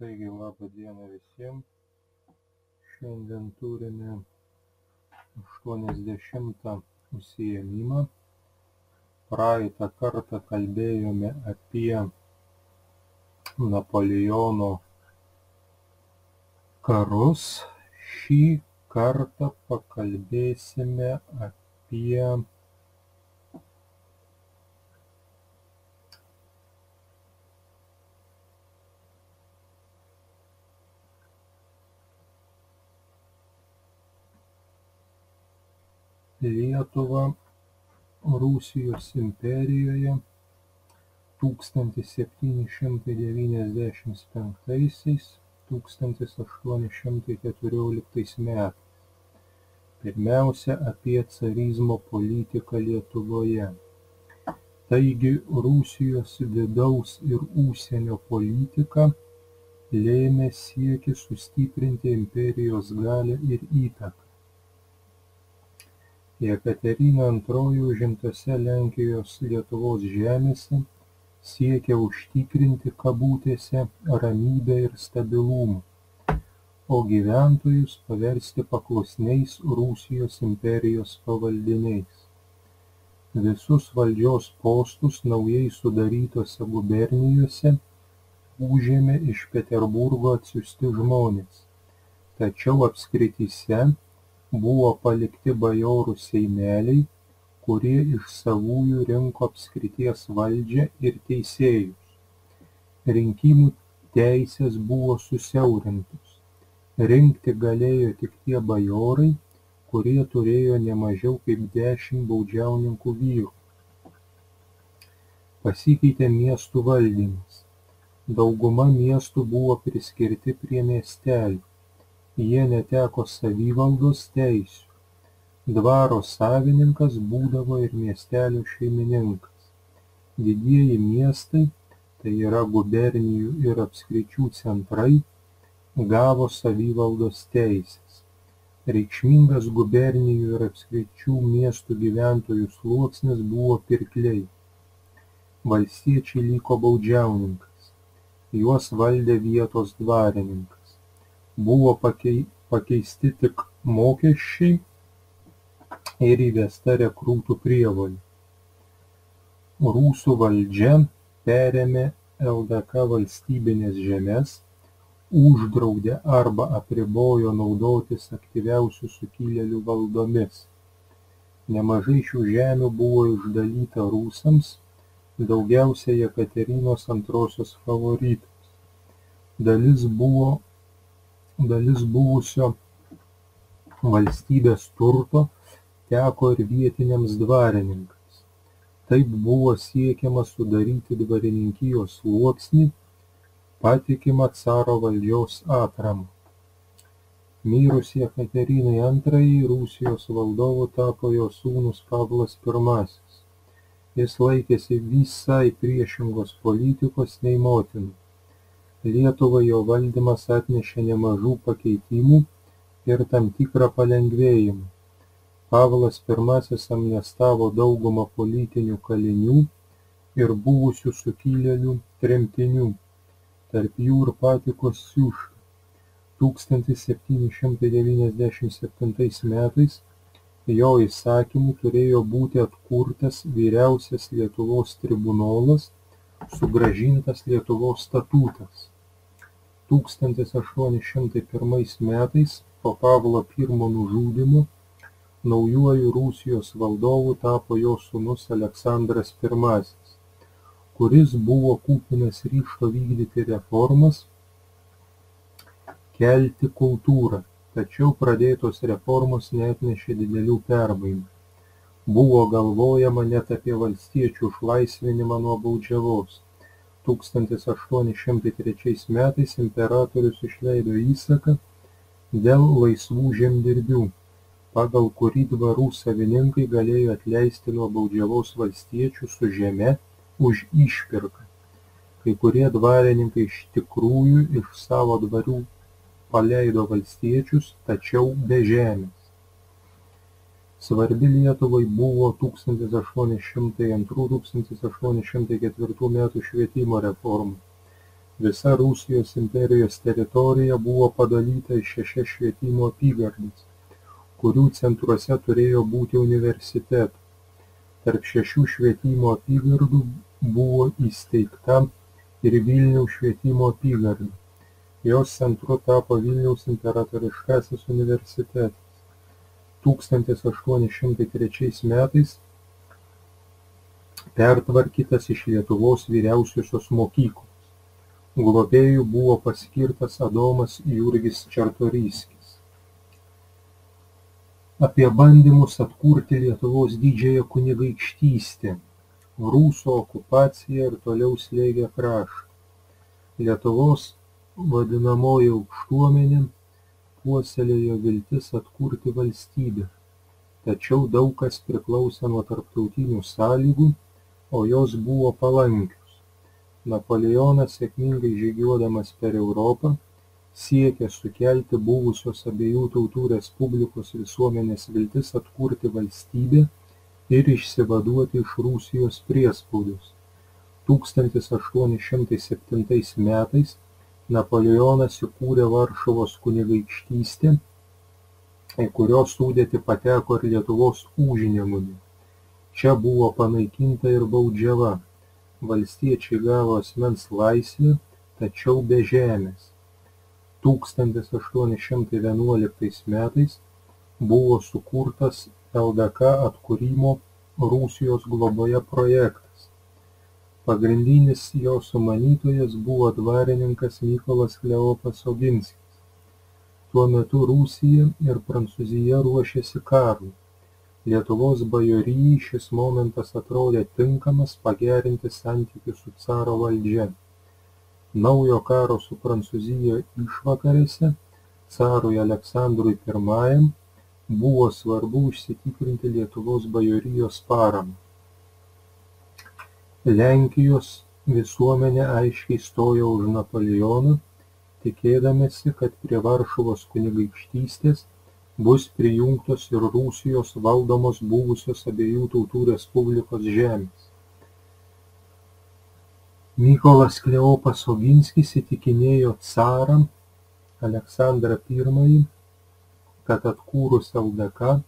Taigi, laba diena visiems. Šiandien turime 80 užsiėmimą. Praeitą kartą kalbėjome apie Napoleono karus. Šį kartą pakalbėsime apie Lietuvą Rusijos imperijoje 1795–1814 metais. Pirmiausia, apie carizmo politiką Lietuvoje. Taigi, Rusijos vidaus ir užsienio politika lėmė siekį sustiprinti imperijos galią ir įtaką. Jekaterina II užimtose Lenkijos Lietuvos žemėse siekė užtikrinti kabutėse ramybę ir stabilumą, o gyventojus paversti paklusniais Rusijos imperijos pavaldiniais. Visus valdžios postus naujai sudarytose gubernijose užėmė iš Peterburgo atsiųsti žmonės, tačiau apskrityse buvo palikti bajorų seimeliai, kurie iš savųjų rinko apskrities valdžią ir teisėjus. Rinkimų teisės buvo susiaurintos. Rinkti galėjo tik tie bajorai, kurie turėjo ne mažiau kaip 10 baudžiauninkų vyrų. Pasikeitė miestų valdymas. Dauguma miestų buvo priskirti prie miestelių. Jie neteko savivaldos teisių. Dvaro savininkas būdavo ir miestelio šeimininkas. Didieji miestai, tai yra gubernijų ir apskričių centrai, gavo savivaldos teisės. Reikšmingas gubernijų ir apskričių miestų gyventojų sluoksnis buvo pirkliai. Valstiečiai liko baudžiauninkais. Juos valdė vietos dvarininkas. Buvo pakeisti tik mokesčiai ir įvesta rekrūtų prievolė. Rusų valdžia perėmė LDK valstybines žemes, uždraudė arba apribojo naudotis aktyviausių sukilėlių valdomis. Nemažai šių žemių buvo išdalyta rusams, daugiausia Jekaterinos II favoritams. Dalis buvusio valstybės turto teko ir vietiniams dvarininkams. Taip buvo siekiama sudaryti dvarininkijos sluoksnį, patikimą caro valdžios atramą. Mirus Jekaterinai II Rusijos valdovu tapo jo sūnus Pavlas I. Jis laikėsi visai priešingos politikos nei motina. Lietuvai jo valdymas atnešė nemažų pakeitimų ir tam tikrą palengvėjimą. Pavlas I amnestavo daugumą politinių kalinių ir buvusių sukilėlių tremtinių, tarp jų ir patį Kosciušką. 1797 metais jo įsakymu turėjo būti atkurtas vyriausias Lietuvos tribunolas, sugrąžintas Lietuvos statutas. 1801 metais po Pavlo I nužudymo naujuoju Rusijos valdovu tapo jo sūnus Aleksandras I, kuris buvo kupinas ryžto vykdyti reformas, kelti kultūrą, tačiau pradėtos reformos neatnešė didelių permainų. Buvo galvojama net apie valstiečių išlaisvinimą nuo baudžiavos. 1803 metais imperatorius išleido įsaką dėl laisvų žemdirbių, pagal kurį dvarų savininkai galėjo atleisti nuo baudžiavos valstiečių su žeme už išpirką. Kai kurie dvarininkai iš tikrųjų iš savo dvarų paleido valstiečius, tačiau be žemės. Svarbi Lietuvai buvo 1802–1804 metų švietimo reforma. Visa Rusijos imperijos teritorija buvo padalyta į 6 švietimo apygardas, kurių centruose turėjo būti universitetai. Tarp 6 švietimo apygardų buvo įsteigta ir Vilniaus švietimo apygarda. Jos centru tapo Vilniaus imperatoriškasis universitetas. 1803 metais pertvarkytas iš Lietuvos vyriausiosios mokyklos. Globėju buvo paskirtas Adomas Jurgis Čartoriskis. Apie bandymus atkurti Lietuvos didžiąją kunigaikštystę. Rusų okupacija ir toliau slėgė kraštą. Lietuvos vadinamoji aukštuomenė puoselėjo viltis atkurti valstybę, tačiau daug kas priklausė nuo tarptautinių sąlygų, o jos buvo palankios. Napoleonas sėkmingai žygiuodamas per Europą siekė sukelti buvusios abiejų tautų respublikos visuomenės viltis atkurti valstybę ir išsivaduoti iš Rusijos priespaudos. 1807 metais Napoleonas įkūrė Varšuvos kunigaikštystę, į kurios sudėtį pateko ir Lietuvos užnemunė. Čia buvo panaikinta ir baudžiava. Valstiečiai gavo asmens laisvę, tačiau be žemės. 1811 metais buvo sukurtas LDK atkūrimo Rusijos globoje projektas. Pagrindinis jo sumanytojas buvo dvarininkas Mykolas Kleopas Oginskis. Tuo metu Rusija ir Prancūzija ruošėsi karui. Lietuvos bajorijai šis momentas atrodė tinkamas pagerinti santykius su caro valdžia. Naujo karo su Prancūzija išvakarėse carui Aleksandrui I buvo svarbu užsitikrinti Lietuvos bajorijos paramą. Lenkijos visuomenė aiškiai stojo už Napoleoną, tikėdamasi, kad prie Varšuvos kunigaikštystės bus prijungtos ir Rusijos valdomos buvusios abiejų tautų respublikos žemės. Mykolas Kleopas Oginskis įtikinėjo carą Aleksandrą I, kad atkūrus LDK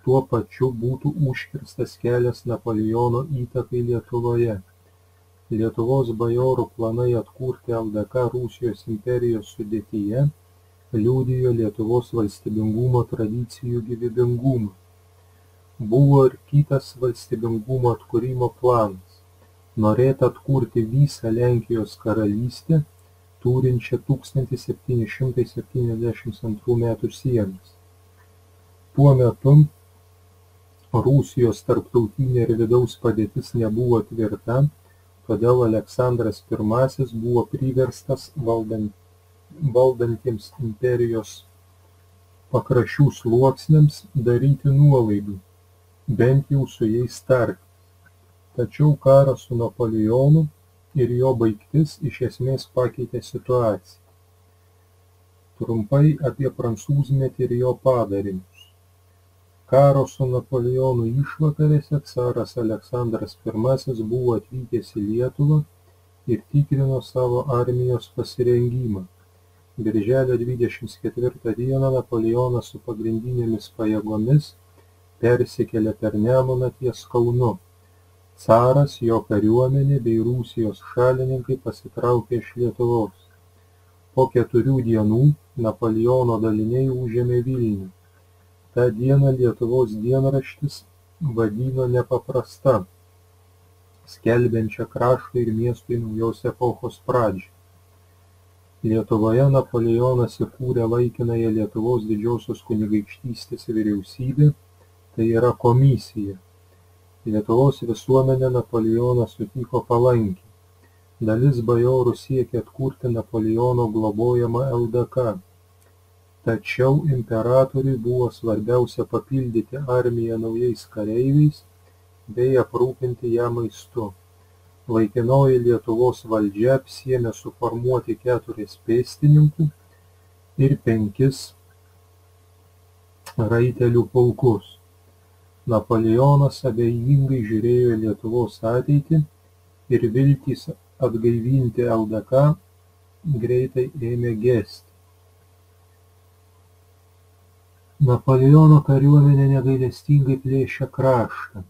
tuo pačiu būtų užkirstas kelias Napoleono įtakai Lietuvoje. Lietuvos bajorų planai atkurti LDK Rusijos imperijos sudėtyje liudijo Lietuvos valstybingumo tradicijų gyvybingumą. Buvo ir kitas valstybingumo atkūrimo planas – norėta atkurti visą Lenkijos karalystę, turinčią 1772 metų sienas. Tuo metu Rusijos tarptautinė ir vidaus padėtis nebuvo tvirta, todėl Aleksandras I buvo priverstas valdantiems imperijos pakraščių sluoksniams daryti nuolaidų, bent jau su jais tartis. Tačiau karas su Napoleonu ir jo baigtis iš esmės pakeitė situaciją. Trumpai apie prancūzmetį ir jo padarinius. Karo su Napoleonu išvakarėse caras Aleksandras I buvo atvykęs į Lietuvą ir tikrino savo armijos pasirengimą. Birželio 24 dieną Napoleonas su pagrindinėmis pajėgomis persikėlė per Nemuną ties Kaunu. Caras, jo kariuomenė bei Rusijos šalininkai pasitraukė iš Lietuvos. Po 4 dienų Napoleono daliniai užėmė Vilnių. Ta diena Lietuvos dienraštis vadino nepaprasta, skelbiančia krašto ir miestui naujos epochos pradžią. Lietuvoje Napoleonas įkūrė laikinąją Lietuvos didžiosios kunigaikštystės vyriausybę, tai yra komisiją. Lietuvos visuomenę Napoleonas sutiko palankiai. Dalis bajorų siekė atkurti Napoleono globojamą LDK. Tačiau imperatoriui buvo svarbiausia papildyti armiją naujais kareiviais bei aprūpinti ją maistu. Laikinoji Lietuvos valdžia apsiėmė suformuoti 4 pėstininkų ir 5 raitelių pulkus. Napoleonas abejingai žiūrėjo į Lietuvos ateitį ir viltys atgaivinti LDK greitai ėmė gesti. Napoleono kariuomenė negailestingai plėšė kraštą.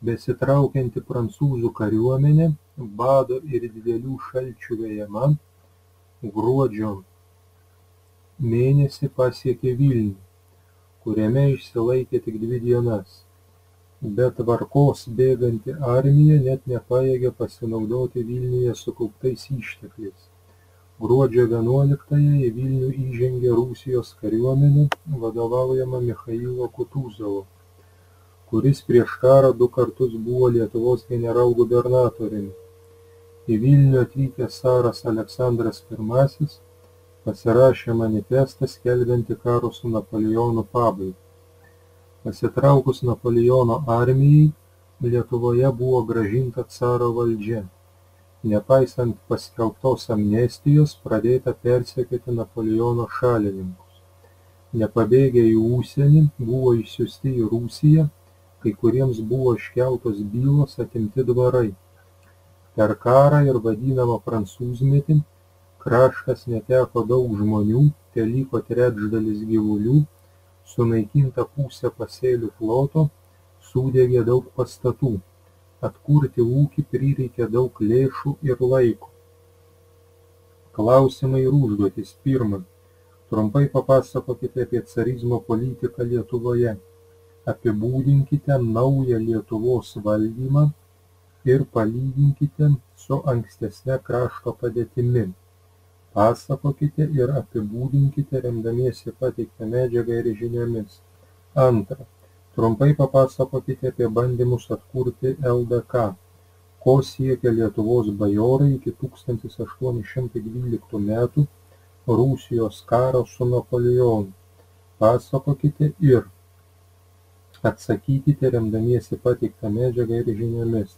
Besitraukianti prancūzų kariuomenė, bado ir didelių šalčių vejama, gruodžio mėnesį pasiekė Vilnių, kuriame išsilaikė tik 2 dienas. Be tvarkos bėganti armija net nepajėgė pasinaudoti Vilniuje sukauptais ištekliais. Gruodžio 11-ąją į Vilnių įžengė Rusijos kariuomenė vadovaujama Michailo Kutuzovo, kuris prieš karą 2 kartus buvo Lietuvos generalgubernatoriumi. Į Vilnių atvykęs caras Aleksandras I pasirašė manifestą skelbiantį karo su Napoleonu pabaigą. Pasitraukus Napoleono armijai, Lietuvoje buvo grąžinta caro valdžia. Nepaisant paskelbtos amnestijos, pradėta persekioti Napoleono šalininkus. Nepabėgę į užsienį buvo išsiųsti į Rusiją, kai kuriems buvo iškeltos bylos, atimti dvarai. Per karą ir vadinamą prancūzmetį kraštas neteko daug žmonių, teliko trečdalis gyvulių, sunaikinta pusė pasėlių ploto, sudegė daug pastatų. Atkurti ūkį prireikė daug lėšų ir laiko. Klausimai ir užduotys. 1. Trumpai papasakokite apie carizmo politiką Lietuvoje. Apibūdinkite naują Lietuvos valdymą ir palyginkite su ankstesne krašto padėtimi. Pasakokite ir apibūdinkite remdamiesi pateiktą medžiagą ir žiniomis. 2. Trumpai papasakokite apie bandymus atkurti LDK. Ko siekia Lietuvos bajorai iki 1812 metų Rusijos karo su Napoleonu. Pasakokite ir atsakykite remdamiesi pateiktą medžiagą ir žiniomis.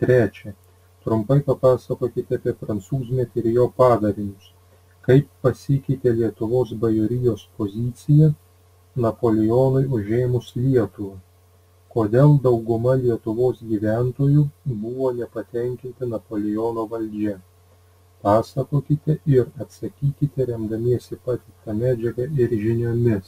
3. Trumpai papasakokite apie prancūzmetį ir jo padarinius. Kaip pasikeitė Lietuvos bajorijos pozicija Napoleonui užėmus Lietuvą. Kodėl dauguma Lietuvos gyventojų buvo nepatenkinti Napoleono valdžia. Pasakokite ir atsakykite remdamiesi pateiktą medžiagą ir žiniomis.